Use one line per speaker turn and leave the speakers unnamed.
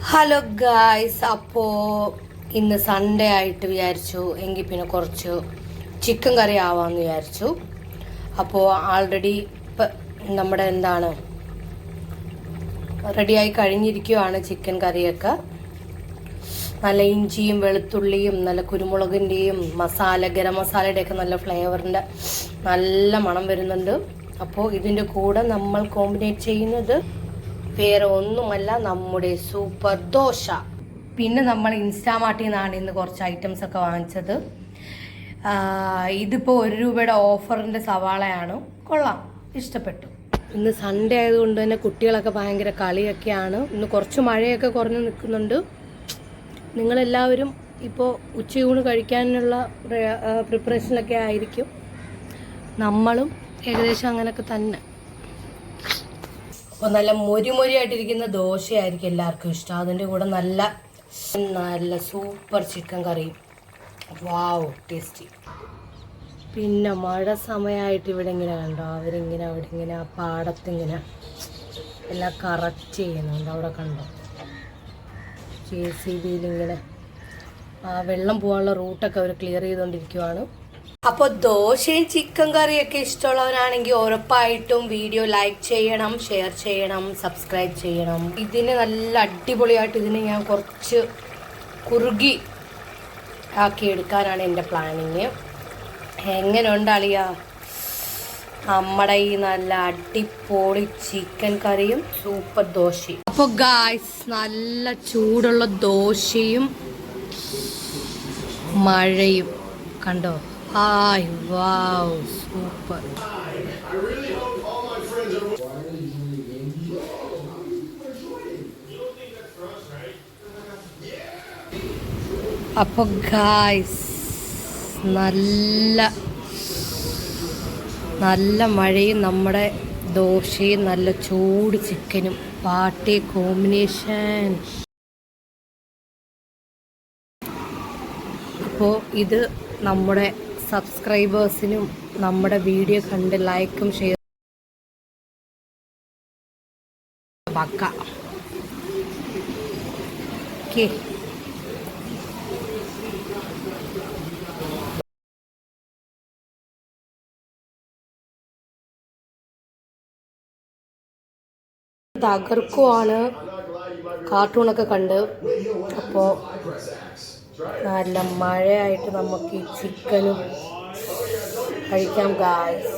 Hello guys, അപ്പോൾ ഇന്ന് Sunday ആയിട്ട് വിചാരിച്ചു എങ്കിൽ പിന്നെ കുറച്ച് ചിക്കൻ കറി ആവാമെന്ന് വിചാരിച്ചു. അപ്പോൾ ആൾറെഡി നമ്മുടെ റെഡിയായി കഴിഞ്ഞിരിക്കുകയാണ് ചിക്കൻ കറിയൊക്കെ. നല്ല ഇഞ്ചിയും വെളുത്തുള്ളിയും നല്ല കുരുമുളകിൻ്റെയും ഗരം മസാലയുടെയൊക്കെ നല്ല ഫ്ലേവറിൻ്റെ നല്ല മണം വരുന്നുണ്ട്. അപ്പോൾ ഇതിൻ്റെ കൂടെ നമ്മൾ കോമ്പിനേറ്റ് ചെയ്യുന്നത് വേറെ ഒന്നുമല്ല, നമ്മുടെ സൂപ്പർ ദോശ. പിന്നെ നമ്മൾ ഇൻസ്റ്റാമാർട്ടിൽ നിന്നാണ് ഇന്ന് കുറച്ച് ഐറ്റംസ് ഒക്കെ വാങ്ങിച്ചത്. ഇതിപ്പോൾ 1 രൂപയുടെ ഓഫറിൻ്റെ സവാളയാണ്. കൊള്ളാം, ഇഷ്ടപ്പെട്ടു. ഇന്ന് സൺഡേ ആയതുകൊണ്ട് തന്നെ കുട്ടികളൊക്കെ ഭയങ്കര കളിയൊക്കെയാണ്. ഇന്ന് കുറച്ച് മഴയൊക്കെ കുറഞ്ഞു നിൽക്കുന്നുണ്ട്. നിങ്ങളെല്ലാവരും ഇപ്പോൾ ഉച്ചയൂണ് കഴിക്കാനുള്ള പ്രിപ്പറേഷനിലൊക്കെ ആയിരിക്കും. നമ്മളും ഏകദേശം അങ്ങനെയൊക്കെ തന്നെ. അപ്പോൾ നല്ല മൊരിയായിട്ടിരിക്കുന്ന ദോശയായിരിക്കും എല്ലാവർക്കും ഇഷ്ടം. അതിൻ്റെ കൂടെ നല്ല നല്ല സൂപ്പർ ചിക്കൻ കറിയും. വാവ്, ടേസ്റ്റി. പിന്നെ മഴ സമയമായിട്ട് ഇവിടെ ഇങ്ങനെ കണ്ടോ, അവരിങ്ങനെ അവിടെ ഇങ്ങനെ ആ പാടത്തിങ്ങനെ എല്ലാം കറക്റ്റ് ചെയ്യുന്നുണ്ട്. അവിടെ കണ്ടോ, JCBയിൽ ഇങ്ങനെ ആ വെള്ളം പോകാനുള്ള റൂട്ടൊക്കെ അവർ ക്ലിയർ ചെയ്തുകൊണ്ടിരിക്കുവാണ്. അപ്പോൾ ദോശയും ചിക്കൻ കറിയൊക്കെ ഇഷ്ടമുള്ളവരാണെങ്കിൽ ഉറപ്പായിട്ടും വീഡിയോ ലൈക്ക് ചെയ്യണം, ഷെയർ ചെയ്യണം, സബ്സ്ക്രൈബ് ചെയ്യണം. ഇതിന് നല്ല അടിപൊളിയായിട്ട് ഇതിനെ ഞാൻ കുറച്ച് കുറുകി ആക്കി എടുക്കാനാണ് എൻ്റെ പ്ലാനിങ്. എങ്ങനെ ഉണ്ടാളിയ നമ്മുടെ ഈ നല്ല അടിപൊളി ചിക്കൻ കറിയും സൂപ്പർ ദോശയും. അപ്പോൾ ഗായ്സ്, നല്ല ചൂടുള്ള ദോശയും മഴയും കണ്ടോ. ഹായ്, വാവ്, സൂപ്പർ. അപ്പോൾ ഗായ്സ്, നല്ല മഴയും നമ്മുടെ ദോശയും നല്ല ചൂട് ചിക്കനും പാട്ടി കോമ്പിനേഷൻ. അപ്പോൾ ഇത് നമ്മുടെ സബ്സ്ക്രൈബേഴ്സിനും നമ്മുടെ വീഡിയോ കണ്ട് ലൈക്കും ഷെയർ പക്ക. ഓക്കെ, തകർക്കുവാണ് കാർട്ടൂണൊക്കെ കണ്ട്. അപ്പോൾ നല്ല മഴയായിട്ട് നമുക്ക് ഈ ചിക്കനും കഴിക്കാം ഗായ്സ്.